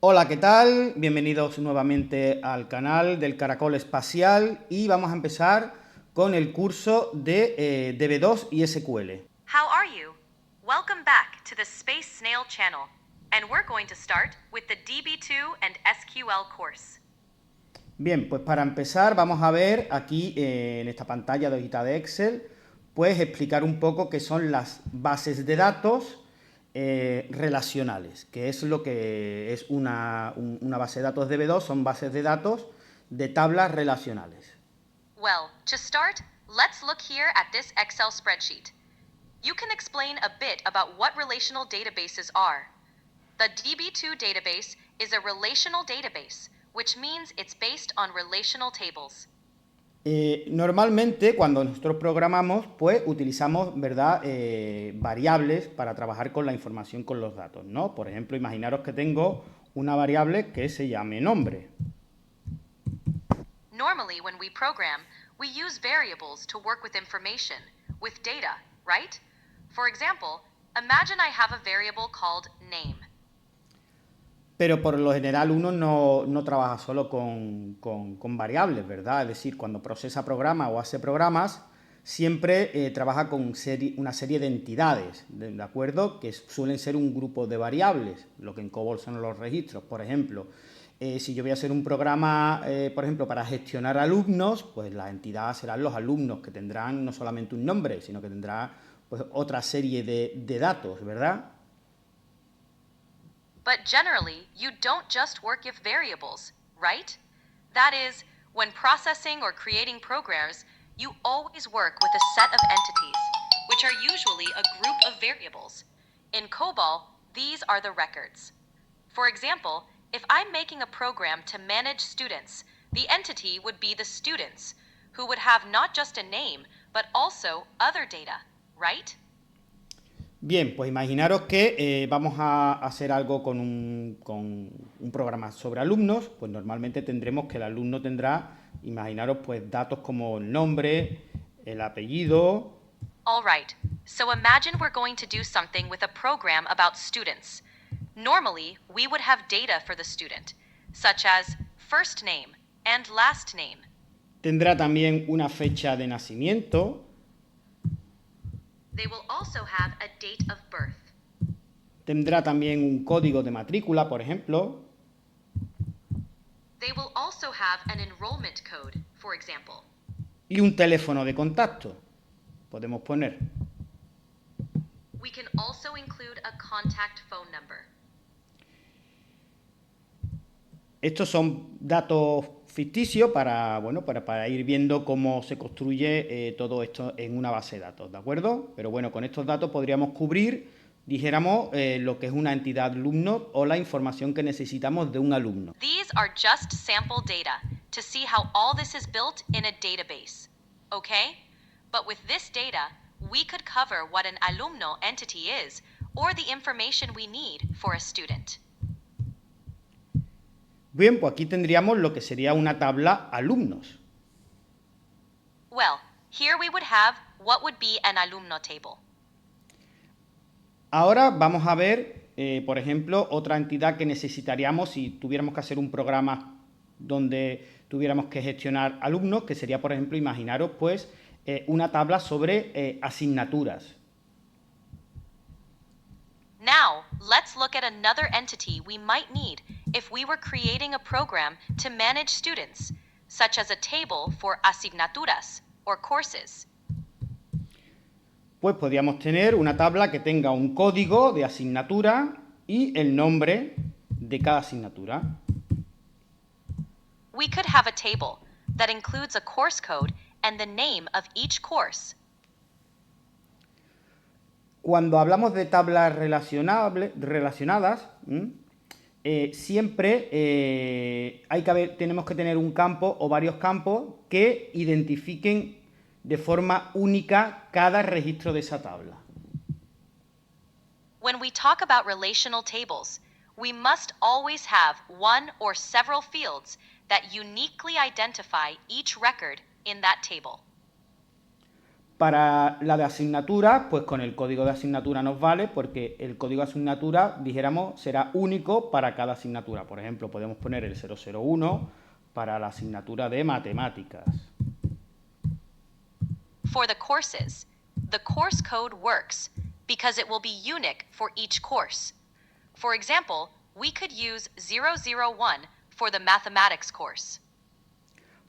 Hola, ¿qué tal? Bienvenidos nuevamente al canal del Caracol Espacial y vamos a empezar con el curso de DB2 y SQL. How are you? Welcome back to the Space Snail channel, and we're going to start with the DB2 and SQL course. Bien, pues para empezar vamos a ver aquí en esta pantalla de hojita de Excel, pues explicar un poco qué son las bases de datos relacionales, que es lo que es una base de datos DB2, son bases de datos de tablas relacionales. Well, to start, let's look here at this Excel spreadsheet. You can explain a bit about what relational databases are. The DB2 database is a relational database, which means it's based on relational tables. Normalmente cuando nosotros programamos, pues utilizamos, ¿verdad?, variables para trabajar con la información, con los datos, ¿no? Por ejemplo, imaginaros que tengo una variable que se llame nombre. Normally, when we program, we use variables to work with information, with data, right? For example, imagine I have a variable called name. Pero por lo general uno no trabaja solo con variables, ¿verdad? Es decir, cuando procesa programas o hace programas, siempre trabaja con una serie de entidades, ¿de acuerdo? Que suelen ser un grupo de variables, lo que en COBOL son los registros. Por ejemplo, si yo voy a hacer un programa, por ejemplo, para gestionar alumnos, pues la entidad serán los alumnos, que tendrán no solamente un nombre, sino que tendrá pues, otra serie de datos, ¿verdad? But generally, you don't just work with variables, right? That is, when processing or creating programs, you always work with a set of entities, which are usually a group of variables. In COBOL, these are the records. For example, if I'm making a program to manage students, the entity would be the students, who would have not just a name, but also other data, right? Bien, pues imaginaros que vamos a hacer algo con un programa sobre alumnos, pues normalmente tendremos que el alumno tendrá, imaginaros, pues datos como el nombre, el apellido. All right, so imagine we're going to do something with a program about students. Normally, we would have data for the student, such as first name and last name. Tendrá también una fecha de nacimiento, They will also have a date of birth. tendrá también un código de matrícula, por ejemplo, They will also have an enrollment code, for example. y un teléfono de contacto, podemos poner. We can also include a contact phone number. Estos son datos ficticios para, bueno, para ir viendo cómo se construye todo esto en una base de datos, ¿de acuerdo? Pero bueno, con estos datos podríamos cubrir, dijéramos, lo que es una entidad alumno o la información que necesitamos de un alumno. These are just sample data to see how all this is built in a database. Okay? But with this data, we could cover what an alumno entity is or the information we need for a student. Bien, pues aquí tendríamos lo que sería una tabla alumnos. Well, here we would have what would be an alumno table. Ahora vamos a ver, por ejemplo, otra entidad que necesitaríamos si tuviéramos que hacer un programa donde tuviéramos que gestionar alumnos, que sería, por ejemplo, imaginaros, pues, una tabla sobre asignaturas. Now, let's look at another entity we might need if we were creating a program to manage students, such as a table for asignaturas or courses. Pues podríamos tener una tabla que tenga un código de asignatura y el nombre de cada asignatura. We could have a table that includes a course code and the name of each course. Cuando hablamos de tablas relacionadas, siempre tenemos que tener un campo o varios campos que identifiquen de forma única cada registro de esa tabla. When we talk about relational tables, we must always have one or several fields that uniquely identify each record in that table. Para la de asignatura, pues con el código de asignatura nos vale porque el código de asignatura, dijéramos, será único para cada asignatura. Por ejemplo, podemos poner el 001 para la asignatura de matemáticas. For the courses, the course code works because it will be unique for each course. For example, we could use 001 for the mathematics course.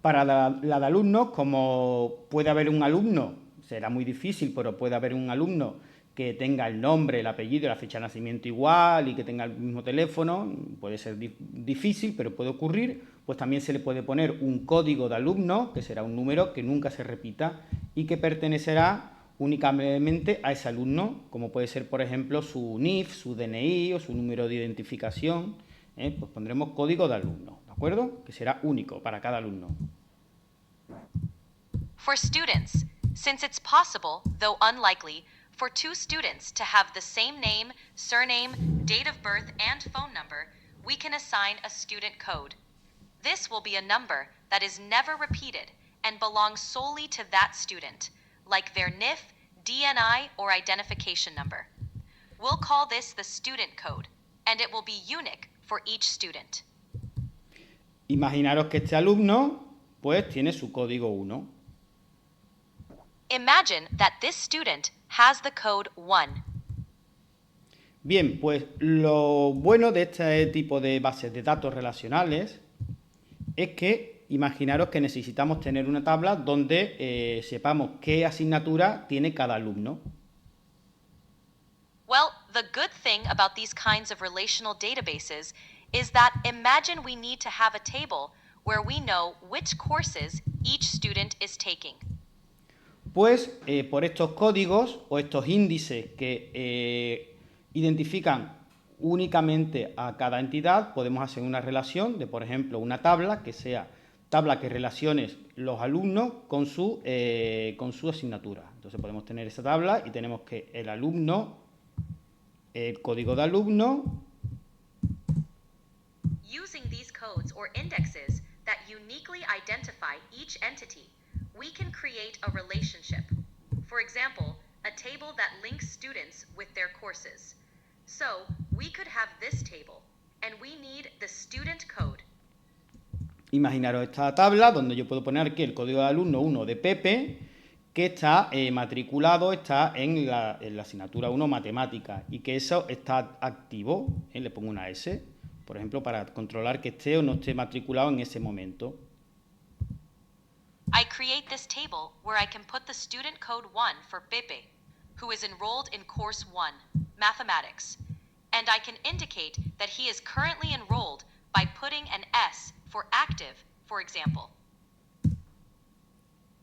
Para la de alumnos, como puede haber un alumno, será muy difícil, pero puede haber un alumno que tenga el nombre, el apellido y la fecha de nacimiento igual y que tenga el mismo teléfono, puede ser difícil, pero puede ocurrir, pues también se le puede poner un código de alumno, que será un número que nunca se repita y que pertenecerá únicamente a ese alumno, como puede ser, por ejemplo, su NIF, su DNI o su número de identificación, pues pondremos código de alumno, ¿de acuerdo? Que será único para cada alumno. For students, since it's possible, though unlikely, for two students to have the same name, surname, date of birth, and phone number, we can assign a student code. This will be a number that is never repeated and belongs solely to that student, like their NIF, DNI, or identification number. We'll call this the student code, and it will be unique for each student. Imaginaros que este alumno, pues, tiene su código 1. Imagine that this student has the code 1. Bien, pues lo bueno de este tipo de bases de datos relacionales es que imaginaros que necesitamos tener una tabla donde sepamos qué asignatura tiene cada alumno. Well, the good thing about these kinds of relational databases is that imagine we need to have a table where we know which courses each student is taking. Pues por estos códigos o estos índices que identifican únicamente a cada entidad, podemos hacer una relación de, por ejemplo, una tabla que sea tabla que relacione los alumnos con su asignatura. Entonces podemos tener esa tabla y tenemos que el alumno, el código de alumno. Using these codes or indexes that uniquely identify each entity, we can create a relationship. For example, a table that links students with their courses. So, we could have this table, and we need the student code. Imaginaros esta tabla donde yo puedo poner aquí el código de alumno 1 de Pepe, que está matriculado, está en la asignatura 1 matemática y que eso está activo, le pongo una S, por ejemplo, para controlar que esté o no esté matriculado en ese momento. I create this table where I can put the student code 1 for Pepe, who is enrolled in course 1, mathematics, and I can indicate that he is currently enrolled by putting an S for active, for example.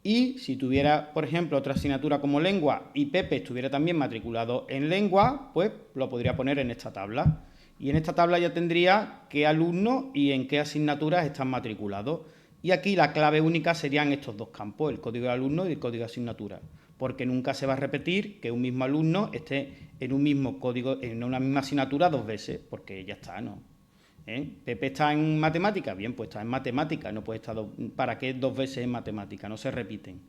Y si tuviera, por ejemplo, otra asignatura como lengua y Pepe estuviera también matriculado en lengua, pues lo podría poner en esta tabla. Y en esta tabla ya tendría qué alumnos y en qué asignaturas están matriculados. Y aquí la clave única serían estos dos campos, el código de alumno y el código de asignatura, porque nunca se va a repetir que un mismo alumno esté en un mismo código, en una misma asignatura dos veces, porque ya está, ¿no? Pepe está en matemática, bien, pues está en matemática, no puede estar ¿para qué dos veces en matemática? No se repiten.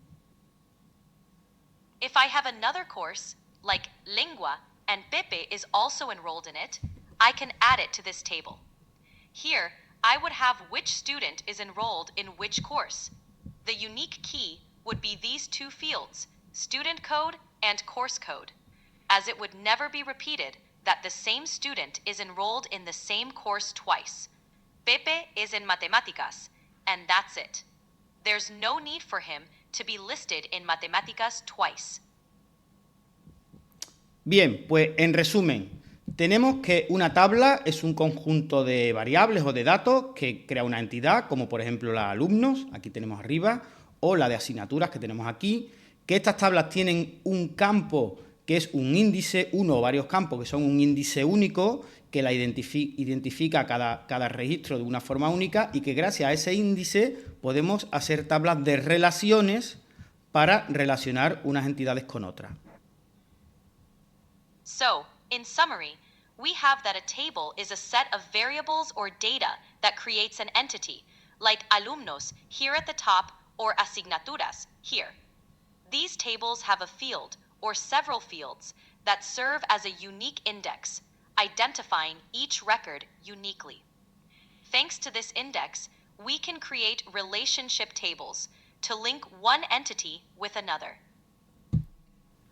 If I have another course, like lengua, and Pepe is also enrolled in it, I can add it to this table. Here, I would have which student is enrolled in which course. The unique key would be these two fields, student code and course code, as it would never be repeated that the same student is enrolled in the same course twice. Pepe is in matemáticas, and that's it. There's no need for him to be listed in matemáticas twice. Bien, pues en resumen, tenemos que una tabla es un conjunto de variables o de datos que crea una entidad, como por ejemplo la de alumnos, aquí tenemos arriba, o la de asignaturas que tenemos aquí, que estas tablas tienen un campo que es un índice, uno o varios campos que son un índice único, que la identifica cada registro de una forma única y que gracias a ese índice podemos hacer tablas de relaciones para relacionar unas entidades con otras. So, in summary, we have that a table is a set of variables or data that creates an entity, like alumnos here at the top or asignaturas here. These tables have a field, or several fields, that serve as a unique index, identifying each record uniquely. Thanks to this index, we can create relationship tables to link one entity with another.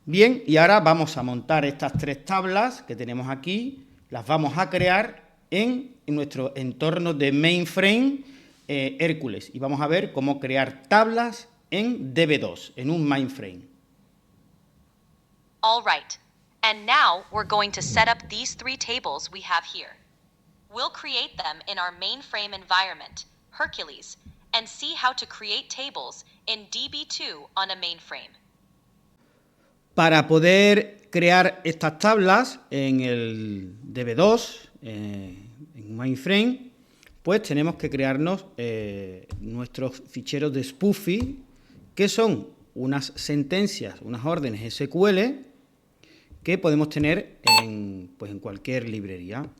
Bien, y ahora vamos a montar estas tres tablas que tenemos aquí, las vamos a crear en nuestro entorno de mainframe Hércules. Y vamos a ver cómo crear tablas en DB2, en un mainframe. All right, and now we're going to set up these three tables we have here. We'll create them in our mainframe environment, Hercules, and see how to create tables in DB2 on a mainframe. Para poder crear estas tablas en el DB2, en mainframe, pues tenemos que crearnos nuestros ficheros de spoofing, que son unas sentencias, unas órdenes SQL que podemos tener en cualquier librería.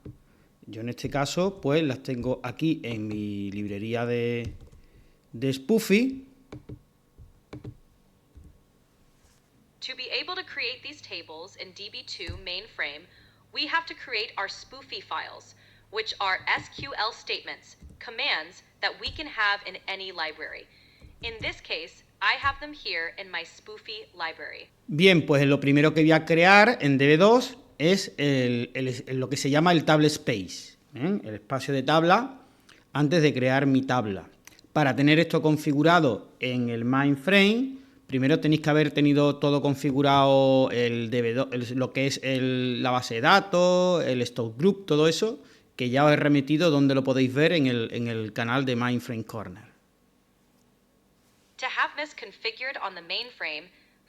Yo en este caso pues las tengo aquí en mi librería de spoofing. To be able to create these tables in DB2 mainframe, we have to create our spoofy files, which are SQL statements, commands that we can have in any library. In this case, I have them here in my spoofy library. Bien, pues lo primero que voy a crear en DB2 es lo que se llama el table space, el espacio de tabla, antes de crear mi tabla. Para tener esto configurado en el mainframe, primero tenéis que haber tenido todo configurado el DB2, lo que es la base de datos, el stock group, todo eso, que ya os he remitido donde lo podéis ver en el canal de Mainframe Corner. To have this configured on the mainframe,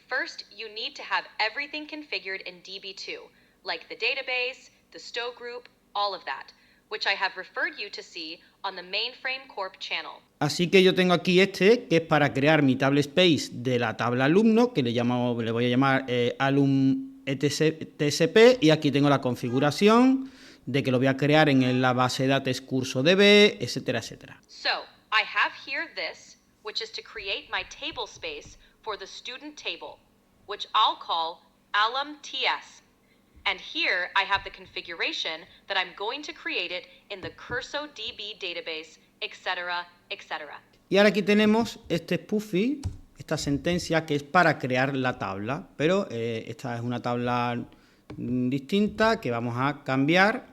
first you need to have everything configured in DB2, like the database, the stow group, all of that, which I have referred you to see on the Mainframe Corp channel. Así que yo tengo aquí que es para crear mi table space de la tabla alumno, que le voy a llamar alum tsp, y aquí tengo la configuración de que lo voy a crear en la base de datos curso DB, etcétera, etcétera. So, I have here this, which is to create my table space for the student table, which I'll call alum.ts. And here I have the configuration that I'm going to create it in the CursoDB database, etc., etc. Y ahora aquí tenemos este spoofy, esta sentencia que es para crear la tabla, pero esta es una tabla distinta que vamos a cambiar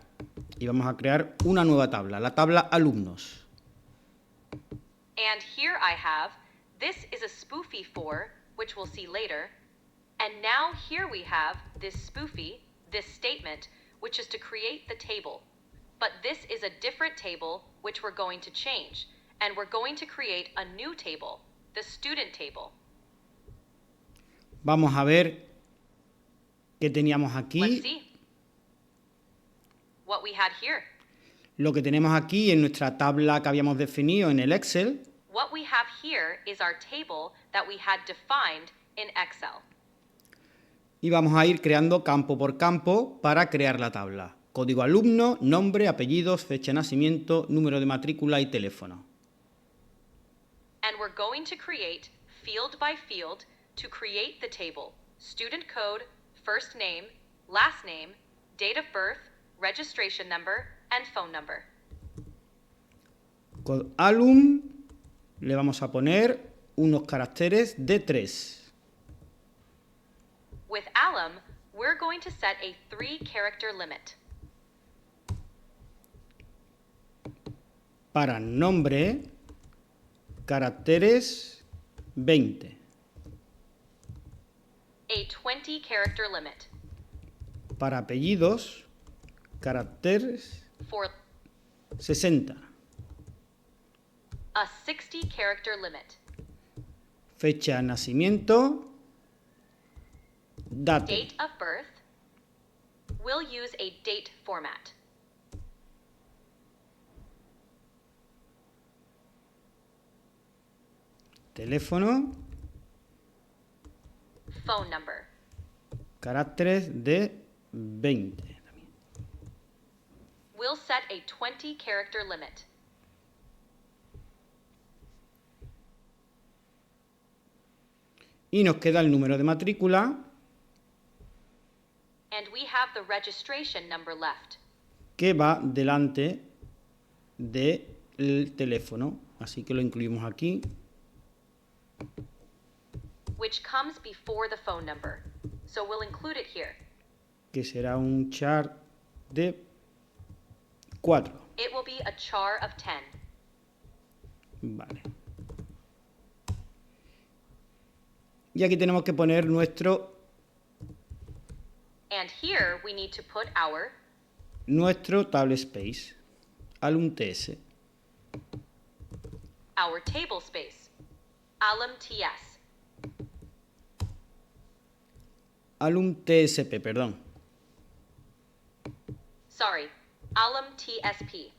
y vamos a crear una nueva tabla, la tabla alumnos. And here I have, this is a spoofy for, which we'll see later, and now here we have this spoofy, this statement, which is to create the table. But this is a different table which we're going to change, and we're going to create a new table, the student table. Vamos a ver qué teníamos aquí. Let's see what we had here. Lo que tenemos aquí en nuestra tabla que habíamos definido en el Excel. What we have here is our table that we had defined in Excel. Y vamos a ir creando campo por campo para crear la tabla. Código alumno, nombre, apellidos, fecha de nacimiento, número de matrícula y teléfono. And we're going to create field by field to create the table. Student code, first name, last name, date of birth, registration number, and phone number. Con alum le vamos a poner unos caracteres de 3. With alum, we're going to set a 3-character limit. Para nombre, caracteres 20. A 20-character limit. Para apellidos, caracteres For 60. a 60-character limit. Fecha de nacimiento, date. Date of birth, we'll use a date format. Teléfono, Phone number. caracteres de 20. También. We'll set a 20-character limit. Y nos queda el número de matrícula, And we have the registration number left. que va delante del teléfono. Así que lo incluimos aquí. Which comes before the phone number. So we'll include it here. Que será un char de 4. It will be a char of 10. Vale. Y aquí tenemos que poner And here we need to put nuestro table space, alum TS. our table space, alum TS. Alum TSP, perdón. Sorry, alum TSP.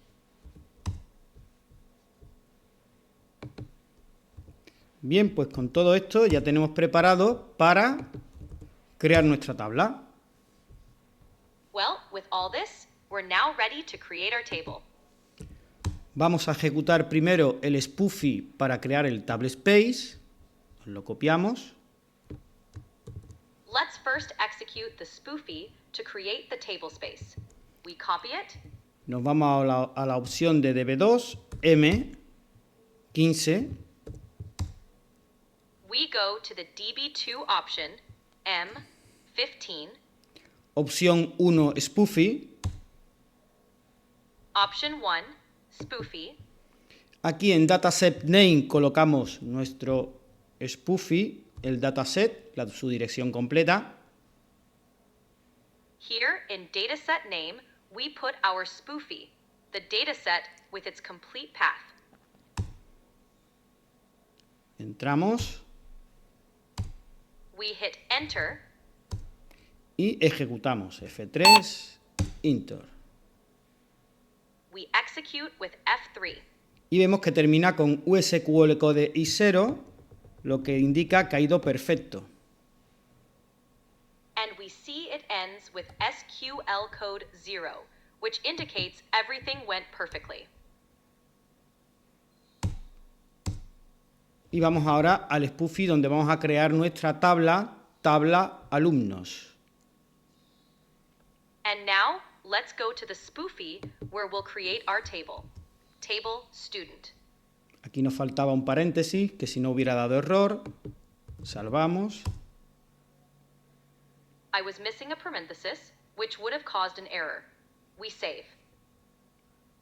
Bien, pues con todo esto ya tenemos preparado para crear nuestra tabla. Well, with all this, we're now ready to create our table. Vamos a ejecutar primero el spoofy para crear el table space. Lo copiamos. Let's first execute the spoofy to create the table space. We copy it. Nos vamos a la opción de DB2, M15. We go to the DB2 option, M15. Opción 1, spoofy. Option 1, spoofy. Aquí en dataset name colocamos nuestro spoofy, el dataset, su dirección completa. Here in dataset name, we put our spoofy, the dataset with its complete path. Entramos We hit enter. y ejecutamos F3, enter. We execute with F3. Y vemos que termina con USQL code I0, lo que indica que ha ido perfecto. And we see it ends with SQL code 0, which indicates everything went perfectly. Y vamos ahora al spoofy donde vamos a crear nuestra tabla alumnos. And now, let's go to the spoofy where we'll create our table. Table student. Aquí nos faltaba un paréntesis, que si no hubiera dado error, salvamos. I was missing a parenthesis, which would have caused an error. We save.